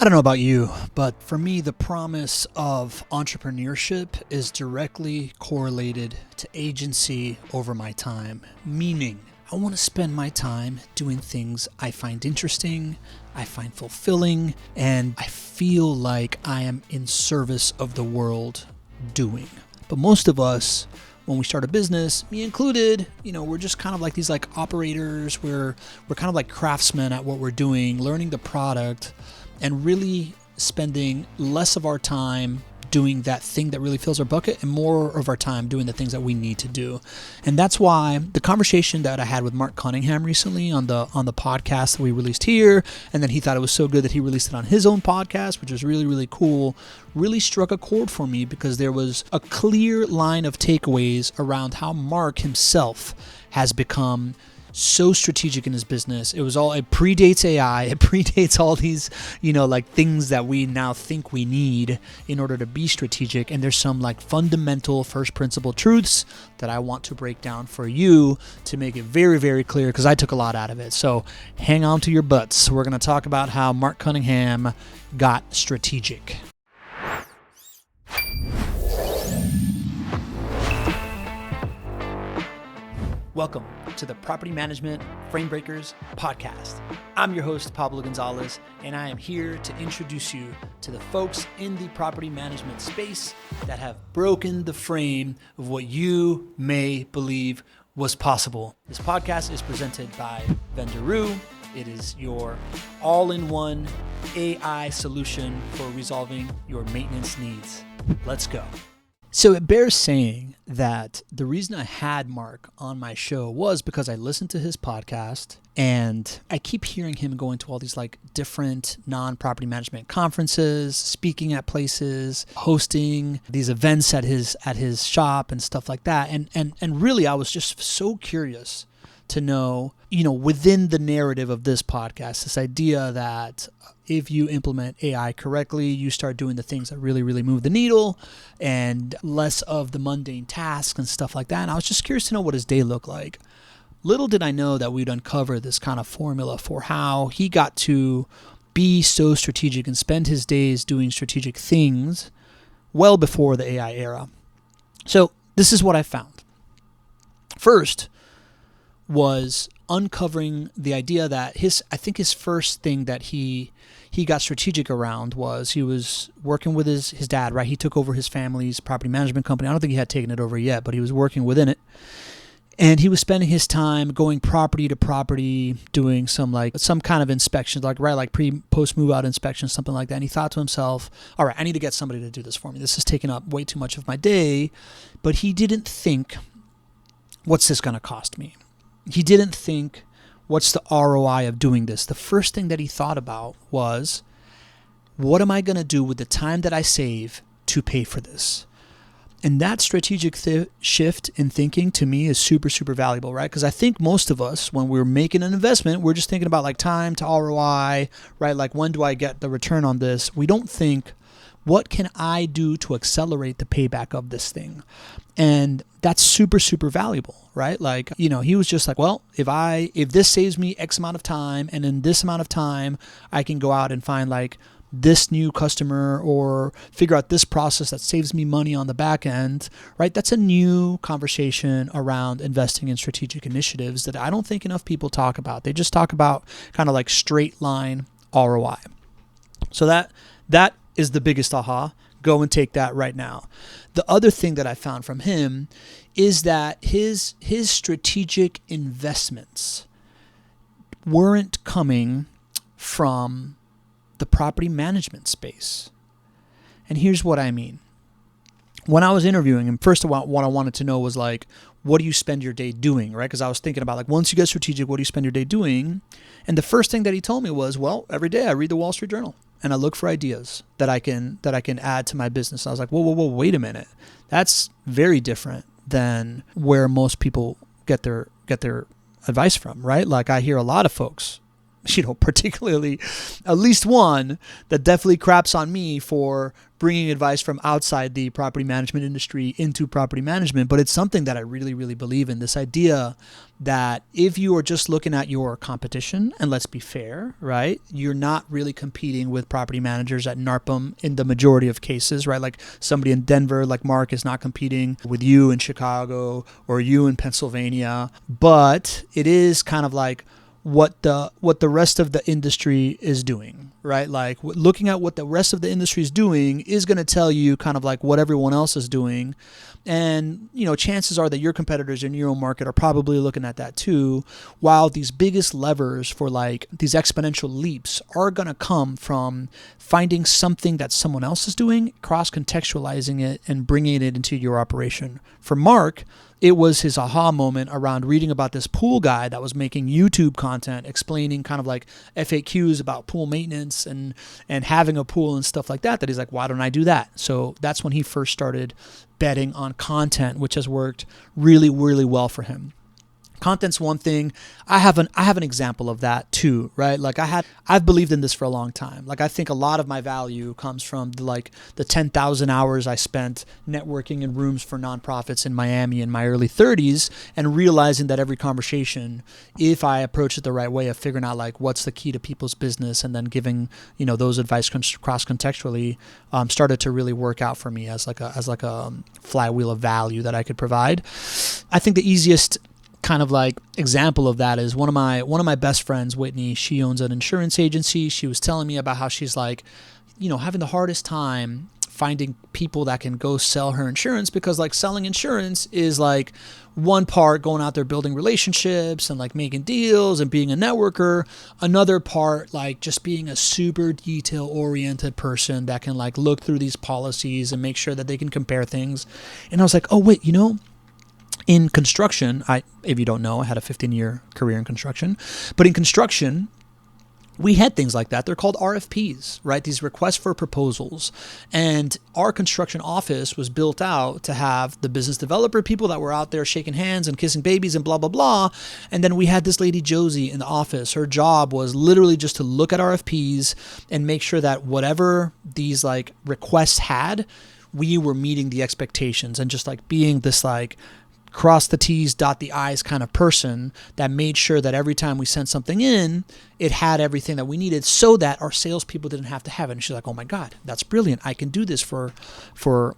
don't know about you, but for me, the promise of entrepreneurship is directly correlated to agency over my time. Meaning, I want to spend my time doing things I find interesting, I find fulfilling, and I feel like I am in service of the world doing. But most of us, when we start a business, me included, we're just kind of like these operators. We're kind of like craftsmen at what we're doing, learning the product, and really spending less of our time doing that thing that really fills our bucket and more of our time doing the things that we need to do. And that's why the conversation that I had with Marc Cunningham recently on the podcast that we released here, and then he thought it was so good that he released it on his own podcast, which was really, really cool, really struck a chord for me because there was a clear line of takeaways around how Marc himself has become so strategic in his business. It predates AI. It predates all these, things that we now think we need in order to be strategic. And there's some fundamental first principle truths that I want to break down for you to make it very, very clear because I took a lot out of it. So hang on to your butts. We're going to talk about how Marc Cunningham got strategic. Welcome to the Property Management Frame Breakers podcast. I'm your host, Pablo Gonzalez, and I am here to introduce you to the folks in the property management space that have broken the frame of what you may believe was possible. This podcast is presented by Vendoroo. It is your all-in-one AI solution for resolving your maintenance needs. Let's go. So it bears saying that the reason I had Marc on my show was because I listened to his podcast and I keep hearing him going to all these different non-property management conferences, speaking at places, hosting these events at his shop and stuff like that. And really I was just so curious to know, within the narrative of this podcast, this idea that if you implement AI correctly, you start doing the things that really, really move the needle and less of the mundane tasks and stuff like that. And I was just curious to know what his day looked like. Little did I know that we'd uncover this kind of formula for how he got to be so strategic and spend his days doing strategic things well before the AI era. So this is what I found. First was uncovering the idea that his first thing that he got strategic around was he was working with his dad, right? He took over his family's property management company. I don't think he had taken it over yet, but he was working within it. And he was spending his time going property to property, doing some kind of inspections, post move out inspections, something like that. And he thought to himself, all right, I need to get somebody to do this for me. This is taking up way too much of my day. But he didn't think, what's this going to cost me? He didn't think, what's the ROI of doing this? The first thing that he thought about was, what am I going to do with the time that I save to pay for this? And that strategic shift in thinking to me is super, super valuable, right? Because I think most of us, when we're making an investment, we're just thinking about time to ROI, right? When do I get the return on this? We don't think, what can I do to accelerate the payback of this thing? And that's super, super valuable, right? He was just well, if this saves me X amount of time, and in this amount of time, I can go out and find this new customer or figure out this process that saves me money on the back end, right? That's a new conversation around investing in strategic initiatives that I don't think enough people talk about. They just talk about kind of straight line ROI. So that is the biggest aha. Go and take that right now. The other thing that I found from him is that his strategic investments weren't coming from the property management space. And here's what I mean. When I was interviewing him, first of all, what I wanted to know was what do you spend your day doing, right? Because I was thinking about once you get strategic, what do you spend your day doing? And the first thing that he told me was, well, every day I read the Wall Street Journal and I look for ideas that I can add to my business. I was like, whoa, wait a minute. That's very different than where most people get their advice from, right? I hear a lot of folks, particularly at least one that definitely craps on me for bringing advice from outside the property management industry into property management, but it's something that I really, really believe in. This idea that if you are just looking at your competition, and let's be fair, right? You're not really competing with property managers at NARPM in the majority of cases, right? Like somebody in Denver, like Mark, is not competing with you in Chicago or you in Pennsylvania, but it is kind of like what the rest of the industry is doing, right? Like looking at what the rest of the industry is doing is going to tell you kind of like what everyone else is doing. And, chances are that your competitors in your own market are probably looking at that too, while these biggest levers for like these exponential leaps are going to come from finding something that someone else is doing, cross-contextualizing it, and bringing it into your operation. For Mark, it was his aha moment around reading about this pool guy that was making YouTube content explaining kind of like FAQs about pool maintenance and having a pool and stuff like that he's like, why don't I do that? So that's when he first started betting on content, which has worked really, really well for him. Content's one thing. I have an example of that too, right? Like I've believed in this for a long time. Like I think a lot of my value comes from the 10,000 hours I spent networking in rooms for nonprofits in Miami in my early 30s, and realizing that every conversation, if I approach it the right way of figuring out like what's the key to people's business and then giving, those advice cross-contextually, started to really work out for me as like a flywheel of value that I could provide. I think the easiest kind of like example of that is one of my best friends, Whitney. She owns an insurance agency. She was telling me about how she's like, having the hardest time finding people that can go sell her insurance, because like selling insurance is like one part going out there building relationships and like making deals and being a networker. Another part, like just being a super detail oriented person that can like look through these policies and make sure that they can compare things. And I was like, oh wait, in construction, if you don't know, I had a 15-year career in construction. But in construction, we had things like that. They're called RFPs, right? These requests for proposals. And our construction office was built out to have the business developer people that were out there shaking hands and kissing babies and blah, blah, blah. And then we had this lady, Josie, in the office. Her job was literally just to look at RFPs and make sure that whatever these like requests had, we were meeting the expectations, and just like being this like cross the T's, dot the I's kind of person that made sure that every time we sent something in, it had everything that we needed so that our salespeople didn't have to have it. And she's like, oh my God, that's brilliant. I can do this for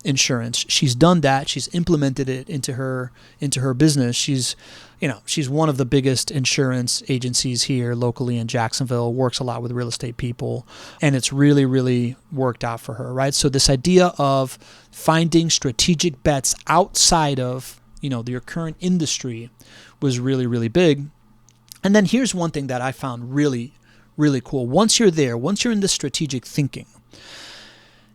insurance. She's done that. She's implemented it into her business. She's one of the biggest insurance agencies here locally in Jacksonville, works a lot with real estate people, and it's really, really worked out for her, right? So this idea of finding strategic bets outside of your current industry was really, really big. And then here's one thing that I found really, really cool. Once you're there, once you're in this strategic thinking,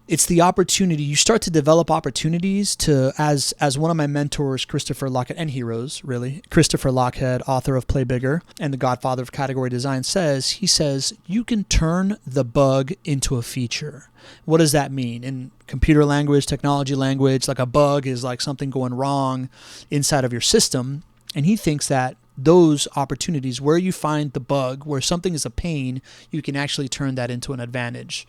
it's the opportunity. You start to develop opportunities to, as one of my mentors, Christopher Lockhead, and heroes, really, Christopher Lockhead, author of Play Bigger and the godfather of category design, he says, you can turn the bug into a feature. What does that mean? In computer language, technology language, like a bug is like something going wrong inside of your system. And he thinks that those opportunities where you find the bug, where something is a pain, you can actually turn that into an advantage.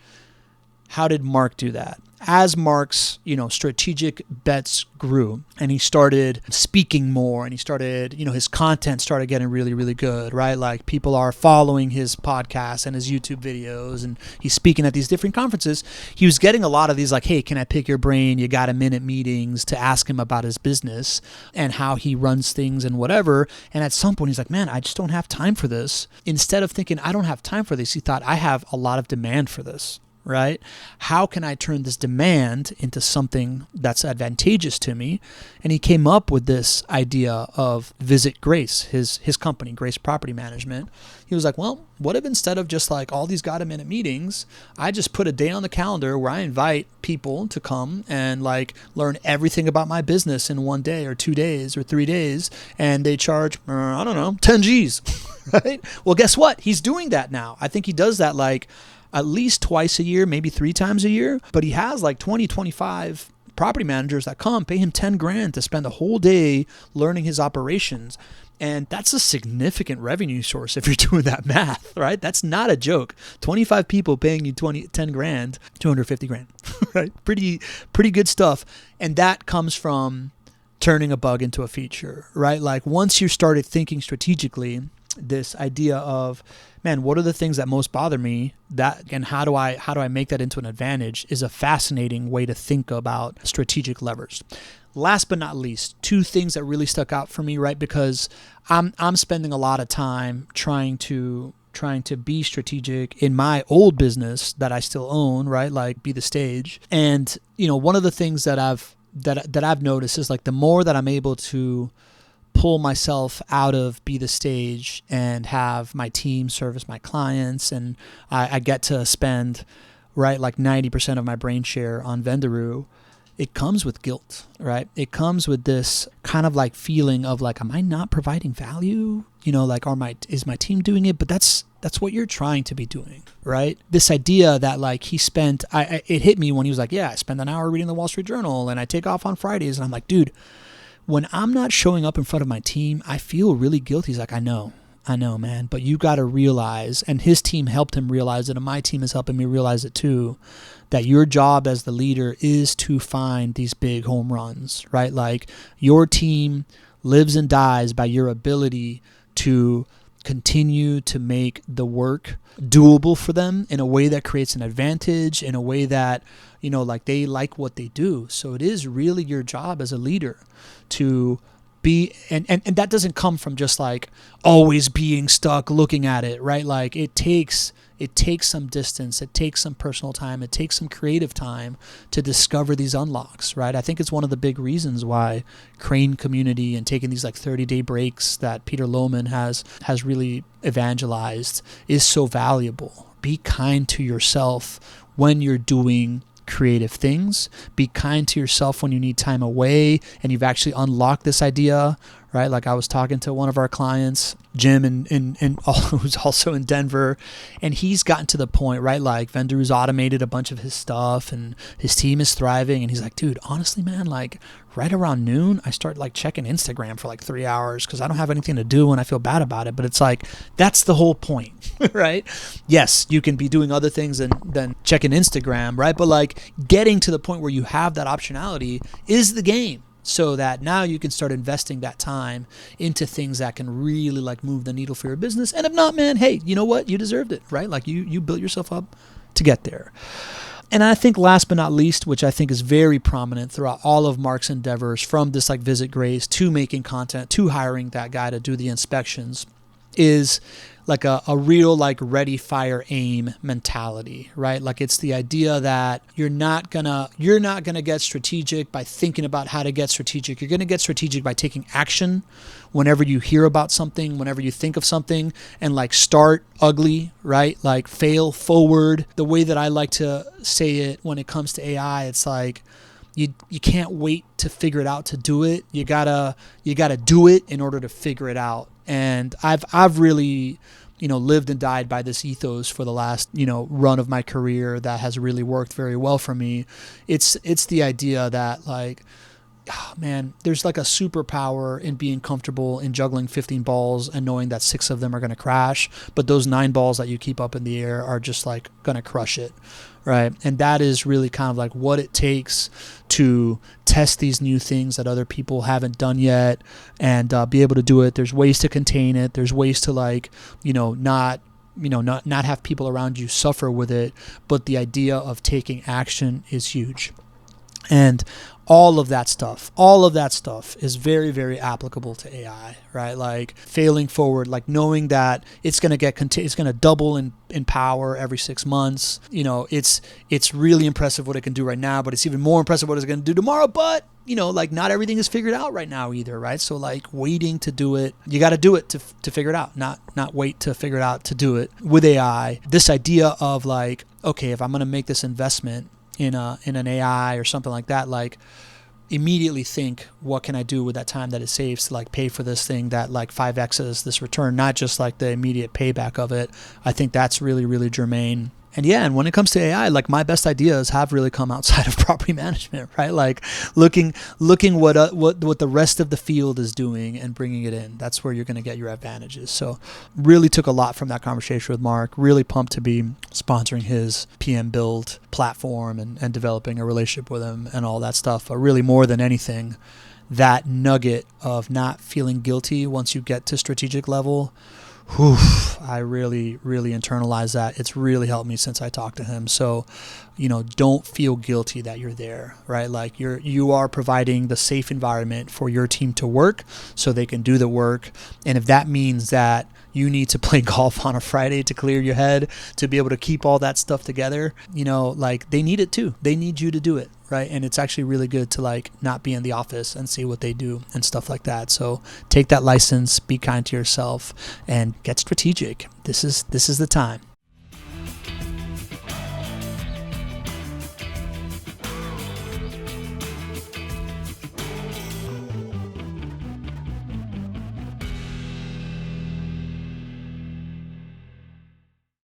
How did Mark do that? As Mark's, strategic bets grew and he started speaking more and he started, his content started getting really, really good, right? Like people are following his podcast and his YouTube videos and he's speaking at these different conferences. He was getting a lot of these like, hey, can I pick your brain? You got a minute meetings to ask him about his business and how he runs things and whatever. And at some point he's like, man, I just don't have time for this. Instead of thinking, I don't have time for this, he thought, I have a lot of demand for this. Right? How can I turn this demand into something that's advantageous to me? And he came up with this idea of Visit Grace, his company, Grace Property Management. He was like, well, what if instead of just like all these got-a-minute meetings, I just put a day on the calendar where I invite people to come and like learn everything about my business in 1 day or 2 days or 3 days, and they charge, 10 G's, right? Well, guess what? He's doing that now. I think he does that like at least twice a year, maybe 3 times a year. But he has like 20, 25 property managers that come, pay him 10 grand to spend a whole day learning his operations. And that's a significant revenue source if you're doing that math, right? That's not a joke. 25 people paying you 10 grand, 250 grand. right? Pretty good stuff. And that comes from turning a bug into a feature, right? Like once you started thinking strategically, this idea of, man, what are the things that most bother me, that, and how do I make that into an advantage, is a fascinating way to think about strategic levers. Last but not least, two things that really stuck out for me, right? Because I'm spending a lot of time trying to be strategic in my old business that I still own, right? Like Be the Stage. And, one of the things that I've noticed is like the more that I'm able to pull myself out of Be the Stage and have my team service my clients, and I get to spend, right, like 90% of my brain share on Vendoroo, it comes with guilt, right? It comes with this kind of like feeling of like, am I not providing value? Like, is my team doing it? But that's what you're trying to be doing, right? This idea that like it hit me when he was like, yeah, I spend an hour reading the Wall Street Journal and I take off on Fridays. And I'm like, dude, when I'm not showing up in front of my team, I feel really guilty. He's like, I know, man, but you got to realize, and his team helped him realize it, and my team is helping me realize it too, that your job as the leader is to find these big home runs, right? Like your team lives and dies by your ability to continue to make the work doable for them in a way that creates an advantage, in a way that, like they like what they do. So it is really your job as a leader to be, and that doesn't come from just like always being stuck looking at it, right? Like it takes some distance, it takes some personal time, it takes some creative time to discover these unlocks, right? I think it's one of the big reasons why Crane community and taking these like 30-day breaks that Peter Lohman has really evangelized is so valuable. Be kind to yourself when you're doing creative things. Be kind to yourself when you need time away and you've actually unlocked this idea, right? Like I was talking to one of our clients, Jim, who's also in Denver, and he's gotten to the point, right? Like Vendoroo's automated a bunch of his stuff and his team is thriving. And he's like, dude, honestly, man, like right around noon, I start like checking Instagram for like 3 hours because I don't have anything to do and I feel bad about it. But it's like, that's the whole point, right? Yes, you can be doing other things than checking Instagram, right? But like getting to the point where you have that optionality is the game. So that now you can start investing that time into things that can really like move the needle for your business. And if not, man, hey, you know what? You deserved it, right? Like you built yourself up to get there. And I think last but not least, which I think is very prominent throughout all of Marc's endeavors, from this like Visit Grace to making content to hiring that guy to do the inspections, is like a real like ready, fire, aim mentality, right? Like it's the idea that you're not gonna get strategic by thinking about how to get strategic. You're gonna get strategic by taking action whenever you hear about something, whenever you think of something, and like start ugly, right? Like fail forward. The way that I like to say it when it comes to AI, it's like you can't wait to figure it out to do it. You gotta do it in order to figure it out. And I've really, lived and died by this ethos for the last, run of my career that has really worked very well for me. It's the idea that like, oh man, there's like a superpower in being comfortable in juggling 15 balls and knowing that 6 of them are going to crash, but those 9 balls that you keep up in the air are just like going to crush it, right? And that is really kind of like what it takes to test these new things that other people haven't done yet and be able to do it. There's ways to contain it. There's ways to like, not have people around you suffer with it, but the idea of taking action is huge. And all of that stuff is very, very applicable to AI, right? Like failing forward, like knowing that it's going to double in power every 6 months. It's really impressive what it can do right now, but it's even more impressive what it's going to do tomorrow. But, like not everything is figured out right now either, right? So like waiting to do it, you got to do it to figure it out, not wait to figure it out to do it. With AI, this idea of like, okay, if I'm going to make this investment in an AI or something like that, like immediately think, what can I do with that time that it saves to like pay for this thing that like 5x's this return, not just like the immediate payback of it. I think that's really, really germane. And yeah, and when it comes to AI, like my best ideas have really come outside of property management, right? Like looking what the rest of the field is doing and bringing it in. That's where you're going to get your advantages. So really took a lot from that conversation with Marc. Really pumped to be sponsoring his PM Build platform and developing a relationship with him and all that stuff. But really, more than anything, that nugget of not feeling guilty once you get to strategic level, I really, really internalize that. It's really helped me since I talked to him. So, don't feel guilty that you're there, right? Like you are providing the safe environment for your team to work so they can do the work. And if that means that you need to play golf on a Friday to clear your head, to be able to keep all that stuff together, like they need it too. They need you to do it, right? And it's actually really good to like not be in the office and see what they do and stuff like that. So take that license, be kind to yourself, and get strategic. This is the time.